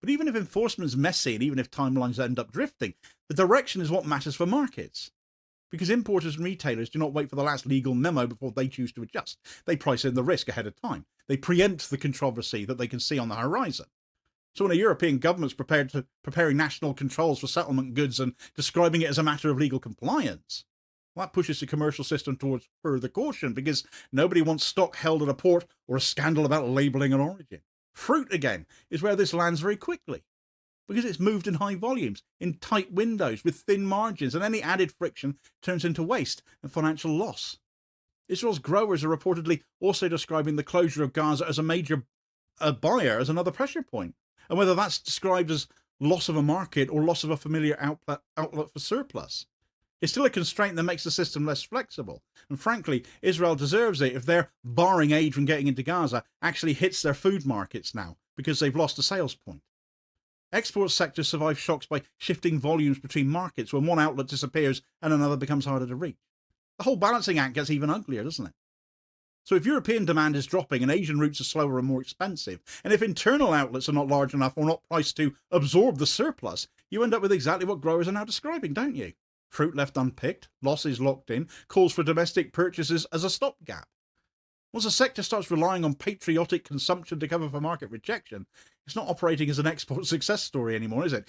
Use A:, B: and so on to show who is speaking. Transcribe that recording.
A: But even if enforcement is messy and even if timelines end up drifting, the direction is what matters for markets. Because importers and retailers do not wait for the last legal memo before they choose to adjust. They price in the risk ahead of time. They preempt the controversy that they can see on the horizon. So when a European government's preparing national controls for settlement goods and describing it as a matter of legal compliance, well, that pushes the commercial system towards further caution because nobody wants stock held at a port or a scandal about labelling and origin. Fruit, again, is where this lands very quickly because it's moved in high volumes, in tight windows, with thin margins, and any added friction turns into waste and financial loss. Israel's growers are reportedly also describing the closure of Gaza as a major buyer as another pressure point. And whether that's described as loss of a market or loss of a familiar outlet for surplus. It's still a constraint that makes the system less flexible. And frankly, Israel deserves it if their barring aid from getting into Gaza actually hits their food markets now because they've lost a sales point. Export sectors survive shocks by shifting volumes between markets when one outlet disappears and another becomes harder to reach. The whole balancing act gets even uglier, doesn't it? So if European demand is dropping and Asian routes are slower and more expensive, and if internal outlets are not large enough or not priced to absorb the surplus, you end up with exactly what growers are now describing, don't you? Fruit left unpicked, losses locked in, calls for domestic purchases as a stopgap. Once a sector starts relying on patriotic consumption to cover for market rejection, it's not operating as an export success story anymore, is it?